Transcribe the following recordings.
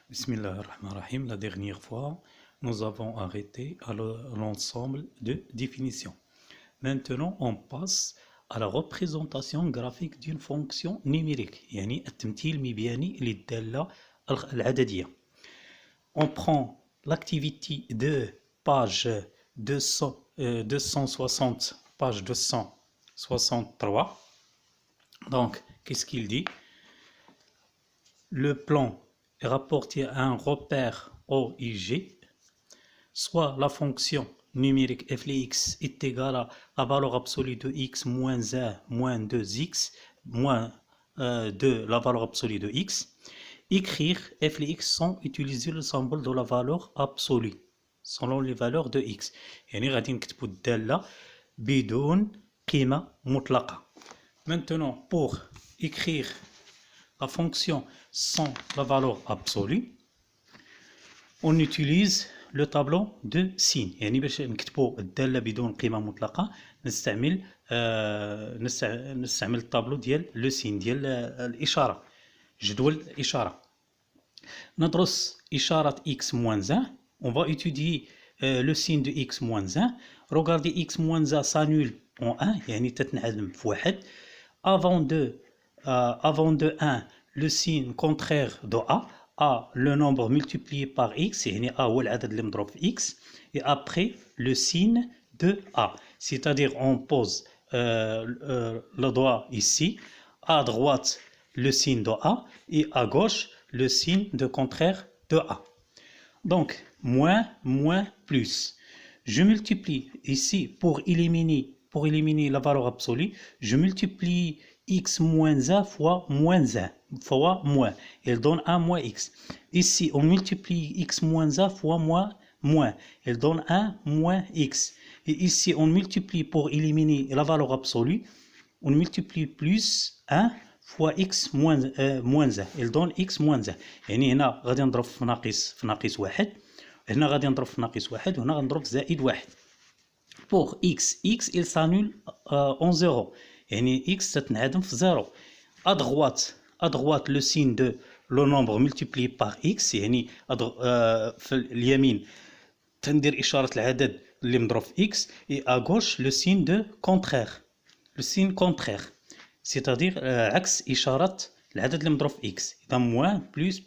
Bismillahirrahmanirrahim. La dernière fois, nous avons arrêté à l'ensemble de définitions. Maintenant, on passe à la représentation graphique d'une fonction numérique. يعني التمثيل مبياني للدالة العددية. On prend l'activité de page 260, page 263. Donc, qu'est-ce qu'il dit? Le plan est rapporté à un repère O et G, soit la fonction numérique f de x est égale à la valeur absolue de x moins 1 moins 2x moins 2 la valeur absolue de x. Écrire f de x sans utiliser le symbole de la valeur absolue selon les valeurs de x. يعني غادي نكتبوا الدالة بدون قيمة مطلقة. Maintenant, pour écrire la fonction sans la valeur absolue, on utilise le tableau de signes. يعني باش نكتبوا الدالة بدون قيمة مطلقة نستعمل التابلو ديال لو سين ديال الإشارة، جدول الإشارة. ندرس إشارة x moins 1. On va étudier le signe de x moins 1. Regardez x moins 1 s'annule en 1 يعني تتنعدم في 1. Avant de 1, le signe contraire de A, le nombre multiplié par x, يعني A هو العدد اللي مضروب في x, et après le signe de A. C'est-à-dire on pose le doigt ici, à droite le signe de A et à gauche le signe de contraire de A. Donc, moins, plus. Je multiplie ici pour éliminer la valeur absolue, je multiplie x moins 1 fois moins 1, fois moins, elle donne 1 moins x. Ici, on multiplie x moins 1 fois moins, elle donne 1 moins x. Et ici, on multiplie pour éliminer la valeur absolue, on multiplie plus 1 fois x moins 1, elle donne x moins 1. يعني هنا غادي نضرب في ناقص واحد، هنا غادي نضرب في ناقص واحد، وهنا غنضرب في زائد واحد. Pour x, il s'annule en 0. يعني x تتنعدم في 0. À droite le signe de le nombre multiplié par x، يعني في اليمين تندير إشارة العدد اللي مضروب في x، et à gauche le signe de contraire. Le signe contraire. C'est-à-dire عكس إشارة العدد اللي مضروب في x. إذا moins plus.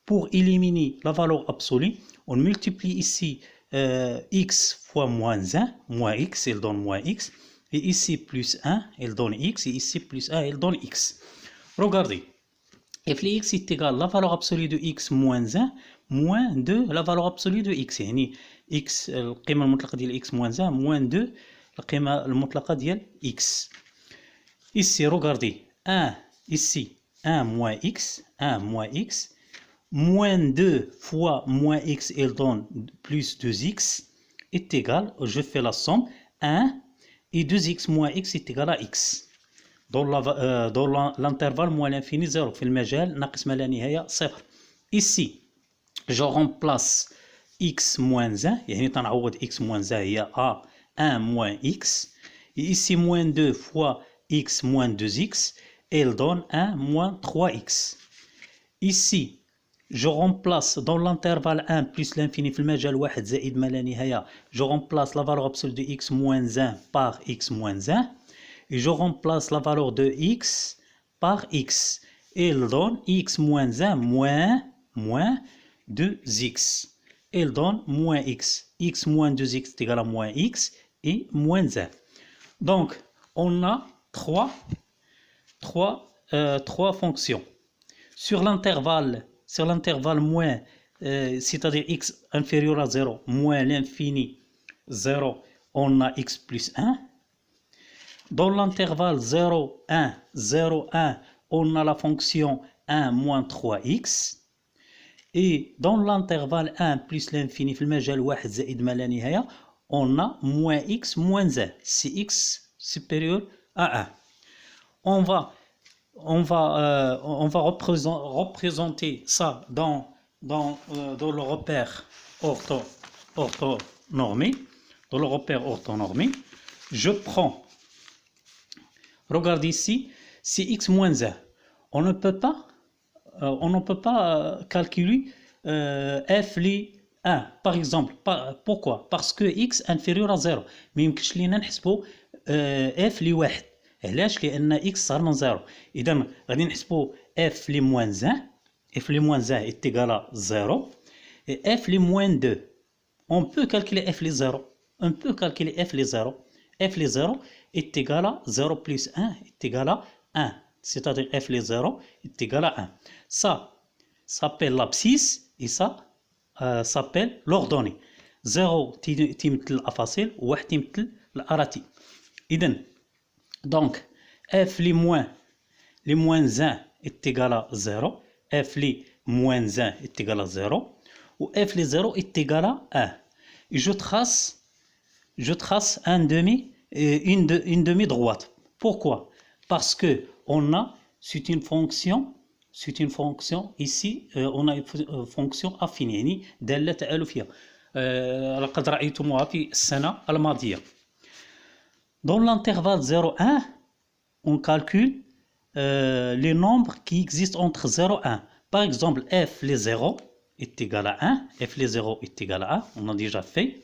Pour éliminer la valeur absolue, on multiplie ici x fois moins 1, moins x, elle donne moins x. Et ici plus 1, elle donne x. Et ici plus 1, elle donne x. Regardez. f de x est égal à la valeur absolue de x moins 1 moins 2 la valeur absolue de x. يعني x القيمة المطلقة ديال x moins 1 moins 2 القيمة المطلقة ديال x. Ici, regardez. 1, ici, 1 moins x, moins 2 fois moins x, elle donne plus 2x, est égal, je fais la somme, 1 et 2x moins x est égal à x. Dans l'intervalle moins l'infini 0, في المجال ناقص ما لا نهاية 0. Ici, je remplace x moins 1, يعني تنعوض x moins 1 هي a 1 moins x, et ici moins 2 fois x moins 2x, elle donne 1 moins 3x. Ici, je remplace dans l'intervalle 1 plus l'infini في المجال 1 زائد ما لا نهاية, je remplace la valeur absolue de x moins 1 par x moins 1, et je remplace la valeur de x par x. Elle donne x moins 1 moins 2x. Elle donne moins x. X moins 2x est égal à moins x et moins 1. Donc, on a trois fonctions. Sur l'intervalle moins, c'est-à-dire x inférieur à 0, moins l'infini 0, on a x plus 1. Dans l'intervalle 0, 1, on a la fonction 1 moins 3x. Et dans l'intervalle 1 plus l'infini, في المجال 1 زائد ما لا نهاية, on a moins x moins 1, c'est x supérieur à 1. On va représenter ça dans le repère orthonormé. Dans le repère orthonormé, je prends, regarde ici, c'est x moins 1. On ne peut pas calculer f li 1 par exemple. Pourquoi? Parce que x inférieur à 0. ما يمكنش لينا نحسبوا f li 1. علاش؟ لان x صار من 0. اذا غادي نحسبوا f li moins 1. f li moins 1 est égal à 0. Et f li moins 2. On peut calculer f li 0. On peut calculer f li 0. f li 0 est égal à 0 plus 1 est égal à 1. C'est-à-dire f li 0 est égal à 1. Ça s'appelle l'abscisse et ça s'appelle l'ordonnée. 0 تيمثل الأفاصيل و 1 تيمثل الأراتي. إذن donc f li moins 1 est égal à 0. f li moins 1 est égal à 0. Ou f li 0 est égal à 1. Et je trace une demi-droite. Pourquoi? Parce que c'est une fonction ici, on a une fonction affine يعني دالة تآل فيها. لقد رأيتموها في السنة الماضية. Dans l'intervalle 0,1, on calcule les nombres qui existent entre 0 et 1. Par exemple, f les 0 est égal à 1. f les 0 est égal à 1. On a déjà fait.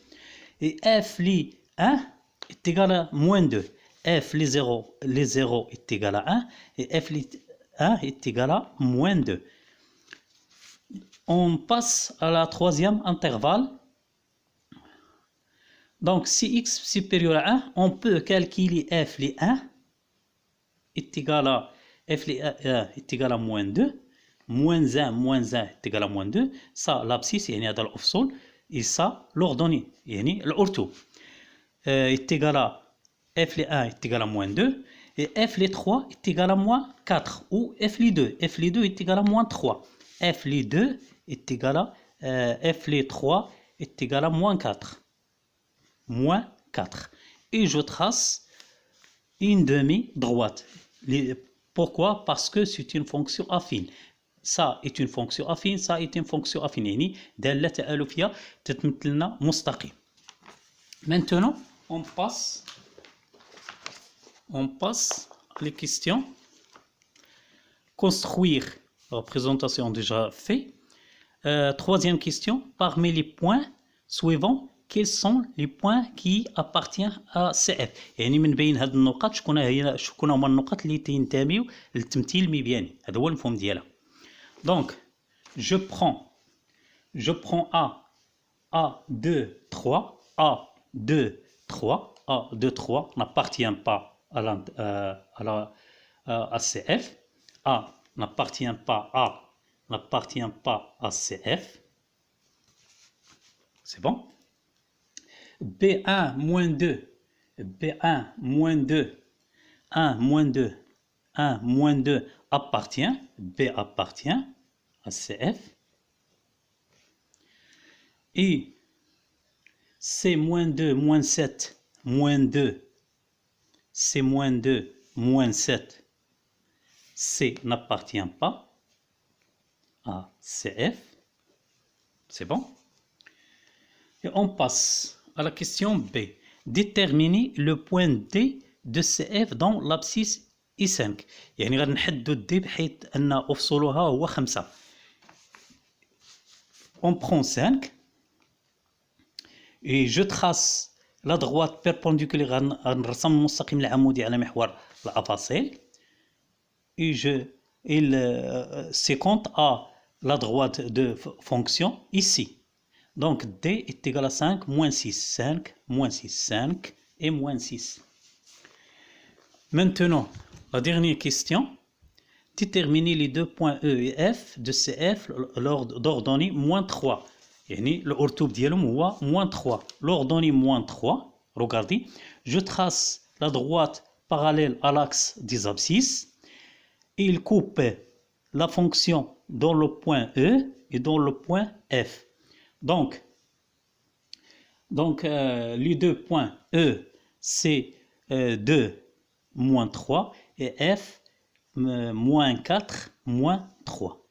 Et f les 1 est égal à moins 2. f les 0 est égal à 1. Et f les 1 est égal à moins 2. On passe à la troisième intervalle. Donc, si x supérieur à 1, on peut calculer f les 1 est égal à f les 1 est égal à moins 2. Moins 1 est égal à moins 2. Ça, l'abscisse, يعني هذا الأفصول. Et ça, l'ordonnée, يعني الأرتو. Est égal à f les 1 est égal à moins 2. Et f les 3 est égal à moins 4. Ou f les 2. f les 2 est égal à moins 3. f les 2 est égal à f les 3 est égal à moins 4. Moins 4. Et je trace une demi-droite. Pourquoi? Parce que c'est une fonction affine. Ça est une fonction affine, ça est une fonction affine. يعني دالة تآل فيها تتمثل لنا مستقيم. Maintenant, on passe les questions. Construire. La représentation déjà fait. Troisième question. Parmi les points suivants, quels sont les points qui appartiennent à CF؟ يعني من بين هذه النقاط شكون هما النقاط اللي تنتميو للتمثيل المبياني. هذا هو المفهوم ديالها. Donc, je prends A2, 3, A2, 3 n'appartient pas à CF. A n'appartient pas à CF. C'est bon? B1 moins 2, 1 moins 2 appartient, B appartient à CF. Et C moins 2, moins 7, C moins 2, moins 7, C n'appartient pas à CF. C'est bon? Et on passe à la question B. Déterminer le point D de CF dans l'abscisse I5. يعني غادي نحددوا D بحيث أن أفصولها هو 5. On prend 5 et je trace la droite perpendiculaire غنرسم المستقيم العمودي على محور الأفاصيل. Et il se compte à la droite de fonction ici. Donc D est égal à 5, moins 6, 5, moins 6, 5 et moins 6. Maintenant, la dernière question. Déterminer les deux points E et F de CF d'ordonnée moins 3. يعني الأرتوب ديالهم هو moins 3. L'ordonnée moins 3. Regardez, je trace la droite parallèle à l'axe des abscisses. Il coupe la fonction dans le point E et dans le point F. Donc les deux points E, c'est 2, moins 3 et F, moins 4, moins 3.